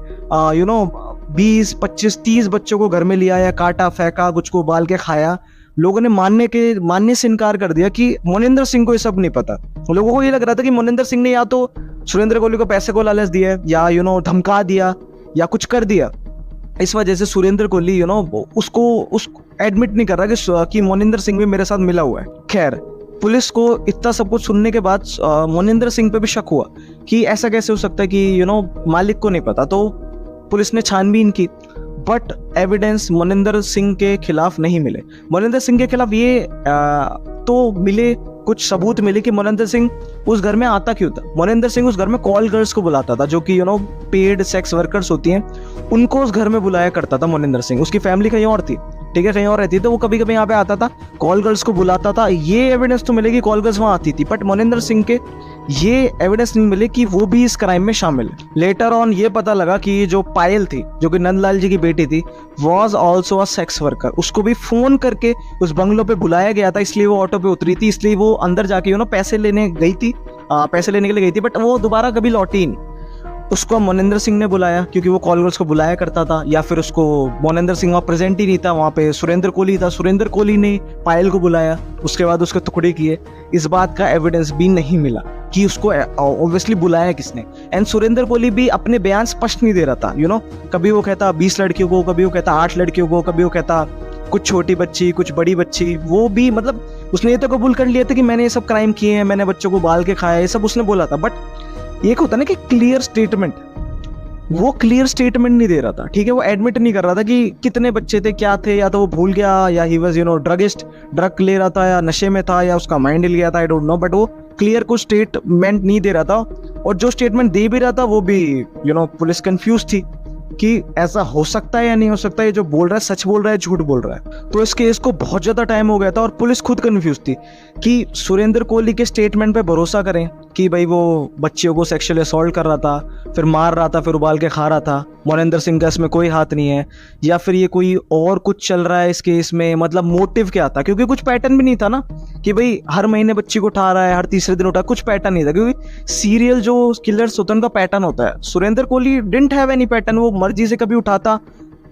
20 25 30 बच्चों को घर में लिया या काटा फेंका, कुछ को उबाल के खाया, लोगों ने मानने से इनकार कर दिया कि मोनिंदर सिंह को ये सब नहीं पता। लोगों को ये लग रहा था कि मोनिंदर सिंह ने या तो सुरेंद्र कोहली को पैसे को लालच दिया या धमका दिया या कुछ कर दिया। इस वजह से सुरेंद्र कोहली उसको एडमिट नहीं कर रहा कि मोनिंदर सिंह भी मेरे साथ मिला हुआ है। खैर, पुलिस को इतना सब कुछ सुनने के बाद मोनिंदर सिंह पे भी शक हुआ कि ऐसा कैसे हो सकता है कि मालिक को नहीं पता। तो पुलिस ने छानबीन की, बट एविडेंस मोनिंदर सिंह के खिलाफ नहीं मिले। मोनिंदर सिंह के खिलाफ ये तो मिले, कुछ सबूत मिले कि मोनिंदर सिंह उस घर में आता क्यों था। मोनिंदर सिंह उस घर में कॉल गर्ल्स को बुलाता था, जो कि पेड सेक्स वर्कर्स होती हैं, उनको उस घर में बुलाया करता था मोनिंदर सिंह। उसकी फैमिली कहीं और थी, ठीक है, कहीं और रहती थी, तो वो कभी कभी यहाँ पे आता था, कॉल गर्ल्स को बुलाता था। ये एविडेंस तो मिलेगी कॉल गर्ल्स वहाँ आती थी, बट मोनिंदर सिंह के ये एविडेंस नहीं मिले कि वो भी इस क्राइम में शामिल है। लेटर ऑन ये पता लगा कि जो पायल थी, जो कि नंदलाल जी की बेटी थी, was also a sex worker. उसको भी फोन करके उस बंगलो पे बुलाया गया था, इसलिए वो ऑटो पे उतरी थी, इसलिए वो अंदर जाके पैसे लेने गई थी, पैसे लेने के लिए गई थी, बट वो दोबारा कभी लौटी नहीं। उसको मोनिंदर सिंह ने बुलाया क्योंकि वो कॉल गर्ल्स को बुलाया करता था, या फिर उसको मोनिंदर सिंह वहाँ प्रेजेंट ही नहीं था, वहाँ पे सुरेंद्र कोहली था, सुरेंद्र कोहली ने पायल को बुलाया, उसके बाद उसके टुकड़े किए। इस बात का एविडेंस भी नहीं मिला कि उसको ऑब्वियसली बुलाया किसने। एंड सुरेंद्र कोहली भी अपने बयान स्पष्ट नहीं दे रहा था। कभी वो कहता 20 लड़कियों को, कभी वो कहता 8 लड़कियों को, कभी वो कहता कुछ छोटी बच्ची, कुछ बड़ी बच्ची। वो भी उसने ये तो कबूल कर लिया था कि मैंने ये सब क्राइम किए हैं, मैंने बच्चों को बाल के खाया, ये सब उसने बोला था। बट एक होता ना कि क्लियर स्टेटमेंट, वो क्लियर स्टेटमेंट नहीं दे रहा था, ठीक है। वो एडमिट नहीं कर रहा था कि कितने बच्चे थे, क्या थे, या तो वो भूल गया, या ही वाज ड्रगिस्ट, ड्रग ले रहा था, या नशे में था, या उसका माइंड हिल गया था, आई डोंट नो। बट वो क्लियर कोई स्टेटमेंट नहीं दे रहा था, और जो स्टेटमेंट दे भी रहा था वो भी पुलिस कंफ्यूज थी कि ऐसा हो सकता है या नहीं हो सकता, ये जो बोल रहा है सच बोल रहा है, झूठ बोल रहा है। तो इस केस को बहुत ज्यादा टाइम हो गया था, और पुलिस खुद कंफ्यूज थी कि सुरेंद्र कोहली के स्टेटमेंट पे भरोसा करें कि भाई वो बच्चियों को सेक्सुअली असॉल्ट कर रहा था, फिर मार रहा था, फिर उबाल के खा रहा था, मोनिंदर सिंह का इसमें कोई हाथ नहीं है, या फिर ये कोई और कुछ चल रहा है इस केस में। मोटिव क्या था, क्योंकि कुछ पैटर्न भी नहीं था ना कि भाई हर महीने बच्ची को उठा रहा है, हर तीसरे दिन उठा, कुछ पैटर्न नहीं था। क्योंकि सीरियल जो किलर्स होते हैं उनका पैटर्न होता है। Surendra Kohli didn't have any pattern, वो मर्जी से कभी उठाता,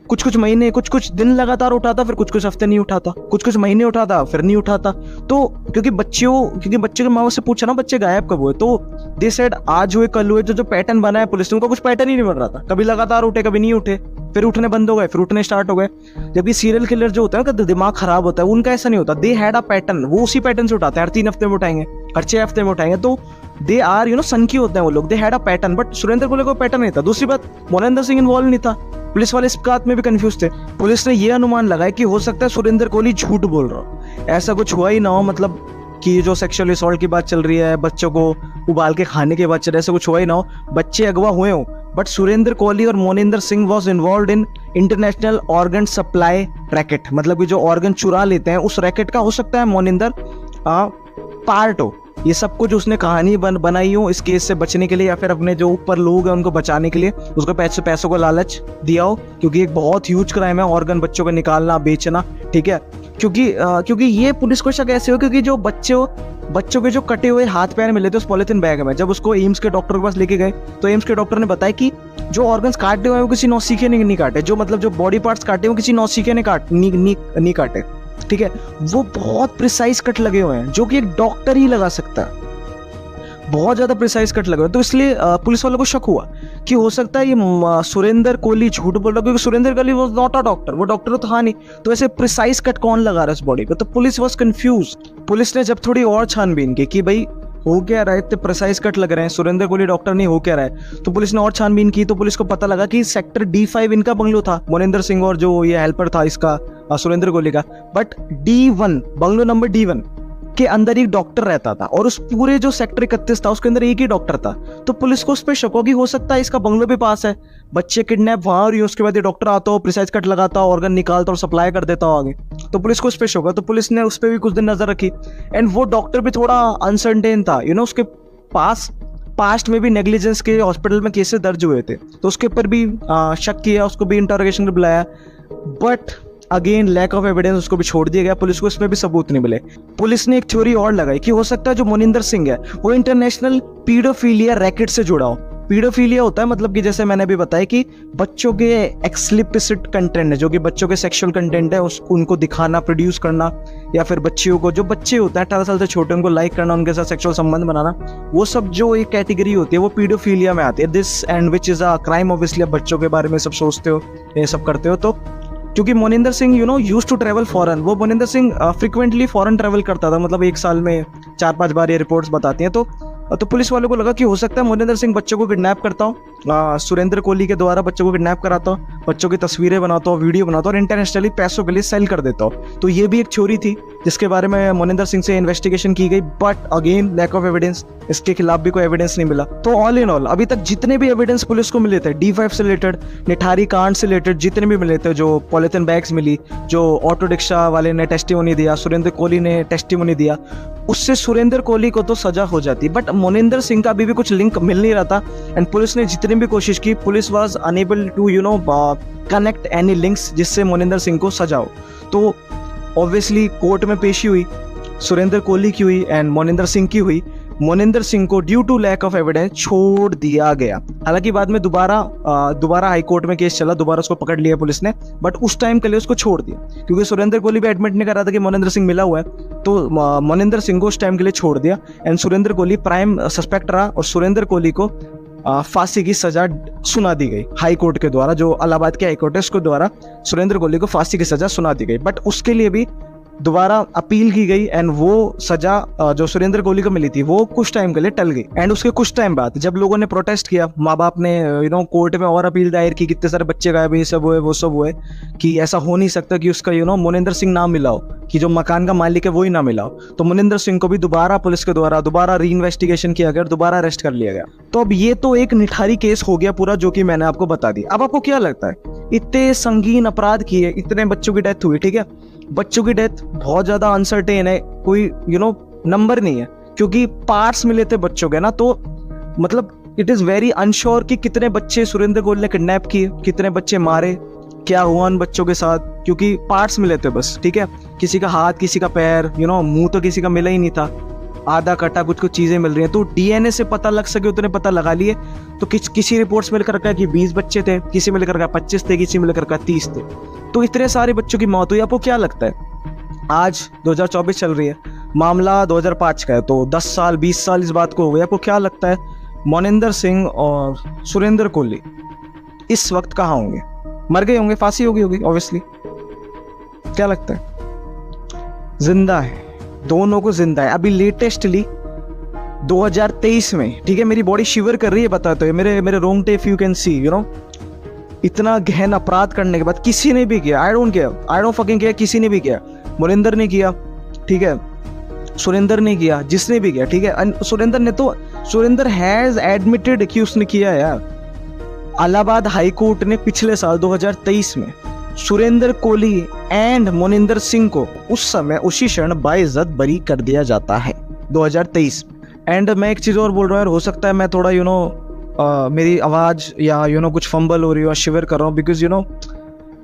कुछ महीने, कुछ दिन लगातार उठाता, फिर कुछ हफ्ते नहीं उठाता, कुछ महीने उठाता, फिर नहीं उठाता। तो क्योंकि बच्चे के माँ से पूछा ना बच्चे गायब कब हुए, तो दे सेड आज हुए, कल हुए। जो पैटर्न बना है पुलिस ने, उनका कुछ पैटर्न ही नहीं बन रहा था। कभी लगातार उठे, कभी नहीं उठे, फिर उठने बंद हो गए, फिर उठने स्टार्ट हो गए। जबकि सीरियल किलर जो होता है ना, दिमाग खराब होता है, उनका ऐसा नहीं होता। दे हैड अ पैटर्न, वो उसी पैटर्न से उठाते हैं, हर 3 हफ्ते में उठाएंगे, हर 6 हफ्ते में उठाएंगे। तो दे आर सनकी होते हैं वो लोग, they had a pattern. But Surendra Kohli को पैटर्न नहीं था। दूसरी बात, मोनिंदर सिंह इन्वॉल्व नहीं था। पुलिस वाले इस बात में भी कंफ्यूज थे। पुलिस ने यह अनुमान लगाया कि हो सकता है सुरेंद्र कोहली झूठ बोल रहा हो, ऐसा कुछ हुआ ही ना हो, कि जो सेक्सुअल असॉल्ट की बात चल रही है, बच्चों को उबाल के खाने की बात चल रही है, ऐसा कुछ हुआ ही ना हो, बच्चे अगवा हुए हो। बट सुरेंद्र कोहली और Moninder Singh was involve in international organ supply racket, कि जो ऑर्गन चुरा लेते हैं उस रैकेट का हो सकता है मोनिंदर पार्ट हो। ये सब कुछ उसने कहानी बनाई हो इस केस से बचने के लिए, या फिर अपने जो ऊपर लोग हैं उनको बचाने के लिए उसको पैसों को लालच दिया हो, क्योंकि एक बहुत ह्यूज क्राइम है ऑर्गन बच्चों को निकालना, बेचना, ठीक है। क्योंकि ये पुलिस को शक ऐसे हो क्योंकि जो बच्चों के जो कटे हुए हाथ पैर मिले थे उस पॉलिथीन बैग में, जब उसको एम्स के डॉक्टर के पास लेके गए तो एम्स के डॉक्टर ने बताया कि जो ऑर्गन्स काटे हुए हैं वो किसी नौसिखे ने नहीं काटे, जो बॉडी पार्ट्स काटे वो किसी नौसिखे ने नहीं काटे, ठीक है। वो बहुत प्रिसाइज कट लगे हुए हैं जो कि एक डॉक्टर ही लगा सकता है, बहुत ज्यादा प्रिसाइज कट लगे हुए। तो इसलिए पुलिस वालों को शक हुआ कि हो सकता है ये सुरेंद्र कोहली झूठ बोल रहा है, क्योंकि Surendra Kohli was not a doctor, वो डॉक्टर तो था नहीं, तो ऐसे प्रिसाइज कट कौन लगा रहा है इस बॉडी पे। तो पुलिस वाज कंफ्यूज। पुलिस ने जब थोड़ी और छानबीन की कि भाई हो क्या रहा है, इतने प्रिसाइज कट लग रहे हैं, सुरेंद्र कोहली डॉक्टर नहीं, हो क्या रहा है, तो पुलिस ने और छानबीन की। तो पुलिस को पता लगा कि सेक्टर D5 इनका बंगलो था, मोनिंदर सिंह और जो ये हेल्पर था इसका सुरेंद्र कोहली का। But D1 bungalow number D1 के अंदर एक डॉक्टर रहता था, और उस पूरे जो सेक्टर 31 था उसके अंदर एक ही डॉक्टर था। तो पुलिस को उस पर शक हो कि हो सकता है इसका बंगलो भी पास है, बच्चे किडनैप वहां हो रही है, उसके बाद ये डॉक्टर आता हो, प्रिसाइज कट लगाता हो, ऑर्गन निकालता और सप्लाई कर देता हो आगे। तो पुलिस को उस पर शक होगा, तो पुलिस ने उस पर भी कुछ दिन नजर रखी। एंड वो डॉक्टर भी थोड़ा अनसर्टेन था, उसके पास पास्ट में भी नेग्लिजेंस के हॉस्पिटल में केसेस दर्ज हुए थे, तो उसके ऊपर भी शक किया, उसको भी इंटरोगेशन में बुलाया। But again lack of evidence, उसको भी छोड़ दिया गया। पुलिस को इसमें भी सबूत नहीं मिले। पुलिस ने एक थ्योरी और लगाई कि हो सकता है जो मोनिंदर सिंह है वो इंटरनेशनल पीडोफिलिया रैकेट से जुड़ा हो, पीडोफिलिया होता है मतलब कि जैसे मैंने अभी बताया कि बच्चों के एक्सप्लिसिट कंटेंट है, जो कि बच्चों के सेक्सुअल कंटेंट है उसको उनको दिखाना, प्रोड्यूस करना, या फिर बच्चियों को, जो बच्चे होते हैं 18 साल से छोटे, उनको लाइक करना, उनके साथ सेक्सुअल संबंध बनाना, वो सब जो एक कैटेगरी होती है वो पीडोफिलिया में आती है। This and which is a crime. Obviously आप बच्चों के बारे में सब सोचते हो, ये सब करते हो। तो क्योंकि Moninder Singh used to travel foreign, वो Moninder Singh frequently foreign travel करता था, मतलब एक साल में 4-5 बार, ये रिपोर्ट्स बताती हैं। तो पुलिस वालों को लगा कि हो सकता है मोनिंदर सिंह बच्चों को किडनैप करता हो, सुरेंद्र कोहली के द्वारा बच्चों को किडनैप कराता हो, बच्चों की तस्वीरें बनाता हो, वीडियो बनाता हो और इंटरनेशनली पैसों के लिए सेल कर देता हो। तो ये भी एक थ्योरी थी जिसके बारे में मोनिंदर सिंह से इन्वेस्टिगेशन की गई, but again lack of evidence, इसके खिलाफ भी कोई एविडेंस नहीं मिला। तो ऑल इन ऑल अभी तक जितने भी एविडेंस पुलिस को मिले थे, D5 से रिलेटेड, निठारी कांड से रिलेटेड जितने भी मिले थे, जो पॉलिथीन बैग्स मिली, जो ऑटो रिक्शा वाले ने टेस्टिमोनी दिया, सुरेंद्र कोहली ने टेस्टिमोनी दिया, उससे सुरेंद्र कोहली को तो सजा हो जाती, बट मोनिंदर सिंह का अभी भी कुछ लिंक मिल नहीं रहा था। एंड पुलिस ने जितनी भी कोशिश की, police was unable to connect any links जिससे मोनिंदर सिंह को सजा हो। तो ऑब्वियसली कोर्ट में पेशी हुई, सुरेंद्र कोहली की हुई एंड मोनिंदर सिंह की हुई। मोनिंदर सिंह को due to lack of evidence छोड़ दिया गया। हालांकि बाद में दोबारा हाई कोर्ट में केस चला, दोबारा उसको पकड़ लिया पुलिस ने, बट उस टाइम के लिए उसको छोड़ दिया, क्योंकि सुरेंद्र कोहली भी एडमिट नहीं कर रहा था कि मोनिंदर सिंह मिला हुआ है। तो मोनिंदर सिंह को उस टाइम के लिए छोड़ दिया and Surendra Kohli prime suspect रहा और सुरेंद्र कोहली को फांसी की सजा सुना दी गई हाई कोर्ट के द्वारा, जो इलाहाबाद के हाई कोर्ट है उसके द्वारा सुरेंद्र कोहली को फांसी की सजा सुना दी गई। बट उसके लिए भी दोबारा अपील की गई एंड वो सजा जो सुरेंद्र कोहली को मिली थी वो कुछ टाइम के लिए टल गई। एंड उसके कुछ टाइम बाद जब लोगों ने प्रोटेस्ट किया, माँ बाप ने कोर्ट में और अपील दायर की, कितने सारे बच्चे गायब, ये सब हुए वो सब हुए, कि ऐसा हो नहीं सकता कि उसका मोनिंदर सिंह नाम मिला हो, कि जो मकान का मालिक है वही ना मिला हो। तो मोनिंदर सिंह को भी दोबारा पुलिस के द्वारा दोबारा री इन्वेस्टिगेशन किया गया और दोबारा अरेस्ट कर लिया गया। तो अब ये तो एक निठारी केस हो गया पूरा, जो कि मैंने आपको बता दिया। अब आपको क्या लगता है, इतने संगीन अपराध किए, इतने बच्चों की डेथ हुई, ठीक है, बच्चों की डेथ बहुत ज्यादा अनसर्टेन है, कोई नंबर नहीं है, क्योंकि पार्ट्स मिले थे बच्चों के ना, तो मतलब इट इज वेरी अनश्योर कि कितने बच्चे सुरेंद्र कोहली ने किडनैप किए, कितने बच्चे मारे, क्या हुआ उन बच्चों के साथ, क्योंकि पार्ट्स मिले थे बस, ठीक है, किसी का हाथ, किसी का पैर, मुंह तो किसी का मिला ही नहीं था, आधा कटा कुछ चीजें मिल रही हैं। तो डीएनए से पता लग सके उतने पता लगा लिए। तो किसी रिपोर्ट्स में लिख रखा है कि 20 बच्चे थे, किसी में लिख रखा है 25 थे, किसी में लिख रखा है 30 थे। तो इतने सारे बच्चों की मौत हुई। आपको क्या लगता है, आज 2024 चल रही है, मामला 2005 का है, तो 10 साल 20 साल इस बात को हो गए। आपको क्या लगता है मोनिंदर सिंह और सुरेंद्र कोहली इस वक्त कहाँ होंगे? मर गए होंगे, फांसी होगी ऑब्वियसली। क्या लगता है? जिंदा है, दोनों को जिंदा है। अभी लेटेस्टली 2023 में, ठीक है, मेरी बॉडी शिवर कर रही है, बताते हो, मेरे रोंगटे, इफ यू कैन सी, इतना गहन अपराध करने के बाद किसी ने भी किया, आई डोंट फकिंग केयर, किसी ने भी किया, मोनिंदर ने किया, ठीक है, सुरेंद्र ने किया, जिसने भी किया, ठीक है, सुरेंद्र हैज एडमिटेड कि उसने किया है यार। इलाहाबाद हाई कोर्ट ने पिछले साल 2023 में सुरेंद्र कोहली एंड मोनिंदर सिंह को उस समय उसी क्षण बाइज्जत बरी कर दिया जाता है 2023। एंड मैं एक चीज़ और बोल रहा हूँ यार, हो सकता है मैं थोड़ा मेरी आवाज़ या कुछ फंबल हो रही हो, शिवर कर रहा हूँ, बिकॉज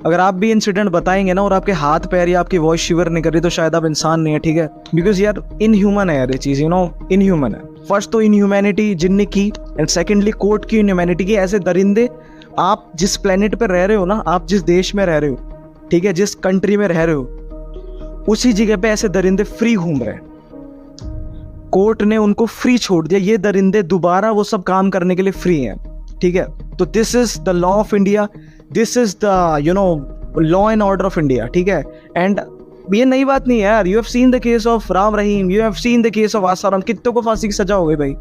अगर आप भी इंसिडेंट बताएंगे ना और आपके हाथ पैर या आपकी वॉइस शिवर नहीं कर रही तो शायद आप इंसान नहीं है, ठीक है, बिकॉज यार इनह्यूमन है यार ये चीज़, इनह्यूमन है। फर्स्ट तो इनह्यूमैनिटी जिनने की, एंड सेकेंडली कोर्ट की इनह्यूमैनिटी की। ऐसे दरिंदे, आप जिस प्लेनेट पर रह रहे हो ना, आप जिस देश में रह रहे हो, ठीक है, जिस कंट्री में रह रहे हो, उसी जगह पे ऐसे दरिंदे फ्री घूम रहे हैं। कोर्ट ने उनको फ्री छोड़ दिया, ये दरिंदे दोबारा वो सब काम करने के लिए फ्री हैं, ठीक है। तो this is the law of India, this is the law and order of India, ठीक है। एंड ये नई बात नहीं है यार, you have seen the case of Ram Rahim, you have seen the case of Asaram, कितनों को फांसी की सजा हो गई भाई,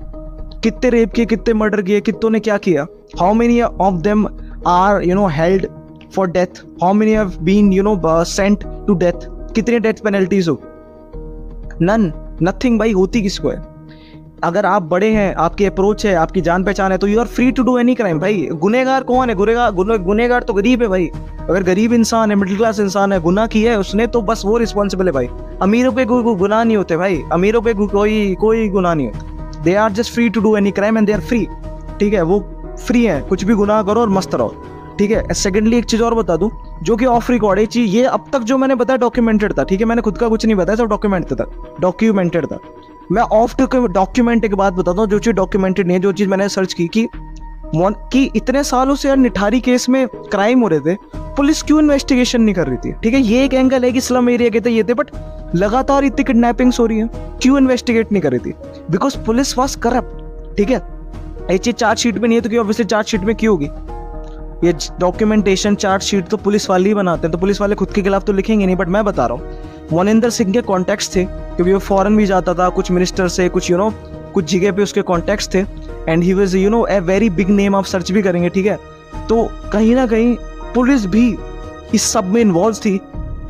कितने रेप किए, कितने मर्डर किए, कितनों ने क्या किया, how many of them are held for death, how many have been sent to death, कितनी डेथ पेनल्टीज हो, नन, नथिंग भाई। होती किसको है? अगर आप बड़े हैं, आपकी अप्रोच है, आपकी जान पहचान है, तो you are free to do any crime भाई। गुनेगार कौन है? गुनेगार तो गरीब है भाई। अगर गरीब इंसान है, मिडिल क्लास इंसान है, गुनाह किया है उसने, तो बस वो रिस्पॉन्सिबल है भाई। अमीरों पे कोई गुनाह नहीं होते भाई, अमीरों पे कोई गुनाह नहीं होता। They are just free to do any crime and they are free, ठीक है, वो फ्री है, कुछ भी गुनाह करो और मस्त रहो, ठीक है। सेकेंडली एक चीज़ और बता दूं, जो कि ऑफ रिकॉर्ड है चीज़, ये अब तक जो मैंने बताया डॉक्यूमेंटेड था, ठीक है, मैंने खुद का कुछ नहीं बताया, सब डॉक्यूमेंटेड था। मैं ऑफ डॉक्यूमेंट एक बात बताता हूँ, जो चीज़ डॉक्यूमेंटेड नहीं है, जो चीज़ मैंने सर्च की कि कि इतने सालों से यार निठारी केस में क्राइम हो रहे थे, पुलिस क्यों इन्वेस्टिगेशन नहीं कर रही थी? ठीक है, ये एक एंगल है कि स्लम एरिया के थे ये थे, बट लगातार इतनी किडनैपिंग्स हो रही है, क्यों इन्वेस्टिगेट नहीं कर रही थी? Because police was corrupt. ठीक है, ये चीज चार्जशीट में नहीं है तो क्यों? ऑब्वियसली चार्जशीट में क्यों होगी? ये डॉक्यूमेंटेशन चार्जशीट तो पुलिस वाले ही बनाते हैं, तो पुलिस वाले खुद के खिलाफ तो लिखेंगे नहीं। बट मैं बता रहा हूँ मोनिंदर सिंह के कॉन्टेक्ट्स थे, क्योंकि वो फॉरेन भी जाता था, कुछ मिनिस्टर से, कुछ कुछ जगह पे उसके कॉन्टेक्ट्स थे, and he was a very big name. आप सर्च भी करेंगे, ठीक है, तो कहीं ना कहीं पुलिस भी इस सब में इन्वॉल्व थी।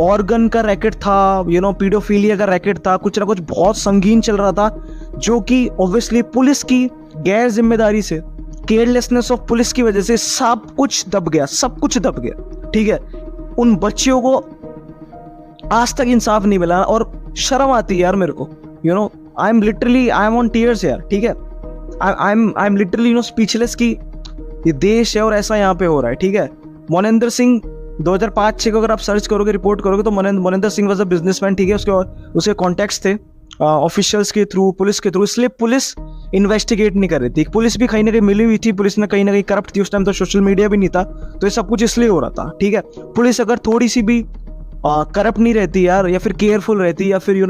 ऑर्गन का रैकेट था, पीडोफिलिया का रैकेट था, कुछ ना कुछ बहुत संगीन चल रहा था, जो कि ऑब्वियसली पुलिस की गैर जिम्मेदारी से, केयरलेसनेस ऑफ पुलिस की वजह से सब कुछ दब गया, सब कुछ दब गया। ठीक है, उन बच्चियों को आज तक इंसाफ नहीं मिला, और शर्म आती है यार मेरे को। आई एम ऑन टीयर्स यार। ठीक है, आई एम लिटरली स्पीचलेस कि ये देश है और ऐसा यहाँ पे हो रहा है। ठीक है, मोनिंदर सिंह 2005-6 को अगर आप सर्च करोगे, रिपोर्ट करोगे, तो Moninder Singh was a businessman. ठीक है, उसके कॉन्टेक्ट्स थे ऑफिशियल्स के थ्रू, पुलिस के थ्रू, इसलिए पुलिस इन्वेस्टिगेट नहीं कर रही थी। पुलिस भी कहीं ना कहीं मिली हुई थी, पुलिस ने कहीं ना कहीं करप्ट थी उस टाइम, तो सोशल मीडिया भी नहीं था, तो ये सब कुछ इसलिए हो रहा था। ठीक है, पुलिस अगर थोड़ी सी भी करप्ट नहीं रहती यार, या फिर केयरफुल रहती, या फिर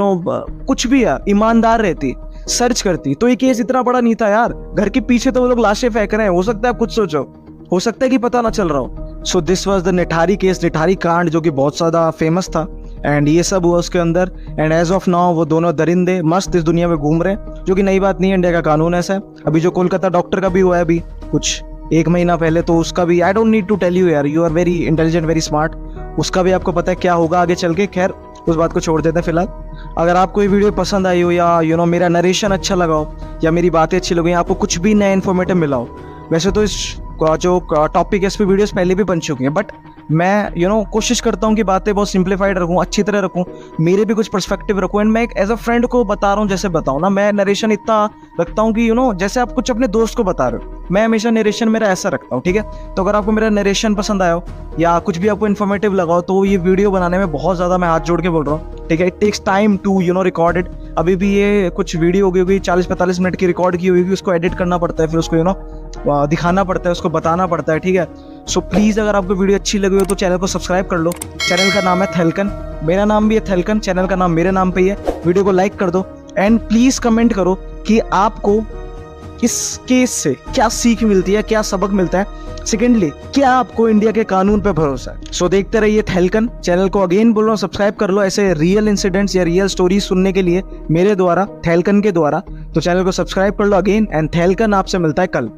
कुछ भी यार ईमानदार रहती, सर्च करती, तो ये केस इतना बड़ा नहीं था यार। घर के पीछे तो वो लोग लाशें फेंक रहे हैं, हो सकता है आप खुद सोचो, हो सकता है कि पता ना चल रहा हो। So this was the Nithari case, Nithari कांड, जो कि बहुत ज्यादा फेमस था, एंड ये सब हुआ उसके अंदर। एंड एज ऑफ नाउ वो दोनों दरिंदे मस्त इस दुनिया में घूम रहे हैं, जो कि नई बात नहीं है, इंडिया का कानून ऐसा है। अभी जो कोलकाता डॉक्टर का भी हुआ है अभी कुछ 1 महीना पहले, तो उसका भी I don't need to tell you यार, you are very intelligent, very smart, उसका भी आपको पता है क्या होगा आगे चल के। खैर, उस बात को छोड़ देते हैं फिलहाल। अगर आपको ये वीडियो पसंद आई हो, या मेरा नरेशन अच्छा लगा हो, या मेरी बातें अच्छी लगी, आपको कुछ भी नया इन्फॉर्मेटिव मिला हो, वैसे तो इस जो टॉपिक है इस पे वीडियोस पहले भी बन चुकी हैं, बट मैं कोशिश करता हूँ कि बातें बहुत सिंप्लीफाइड रखूँ, अच्छी तरह रखूँ, मेरे भी कुछ पर्सपेक्टिव रखूँ, एंड मैं एक एज अ फ्रेंड को बता रहा हूँ, जैसे बताऊँ ना, मैं नरेशन इतना रखता हूँ कि जैसे आप कुछ अपने दोस्त को बता रहे हो, मैं हमेशा नरेशन मेरा ऐसा रखता हूँ। ठीक है, तो अगर आपको मेरा नरेशन पसंद आया हो, या कुछ भी आपको इन्फॉर्मेटिव लगा हो, तो ये वीडियो बनाने में बहुत ज़्यादा मैं हाथ जोड़ के बोल रहा हूँ। ठीक है, it takes time to record it. अभी भी ये कुछ वीडियो होगी 40-45 मिनट की रिकॉर्ड की होगी, उसको एडिट करना पड़ता है, फिर उसको दिखाना पड़ता है, उसको बताना पड़ता है। ठीक है, सो प्लीज़ अगर आपको वीडियो अच्छी लगी हो तो चैनल को सब्सक्राइब कर लो। चैनल का नाम है थेलकन, मेरा नाम भी है थेलकन, चैनल का नाम मेरे नाम पे ही है। वीडियो को लाइक कर दो, एंड प्लीज़ कमेंट करो कि आपको इस केस से क्या सीख मिलती है, क्या सबक मिलता है। सेकेंडली, क्या आपको इंडिया के कानून पे भरोसा है? सो देखते रहिए थेलकन। चैनल को अगेन बोल रहा हूँ, सब्सक्राइब कर लो ऐसे रियल इंसिडेंट्स या रियल स्टोरीज सुनने के लिए मेरे द्वारा, थेलकन के द्वारा। तो चैनल को सब्सक्राइब कर लो अगेन, एंड थेलकन आपसे मिलता है कल।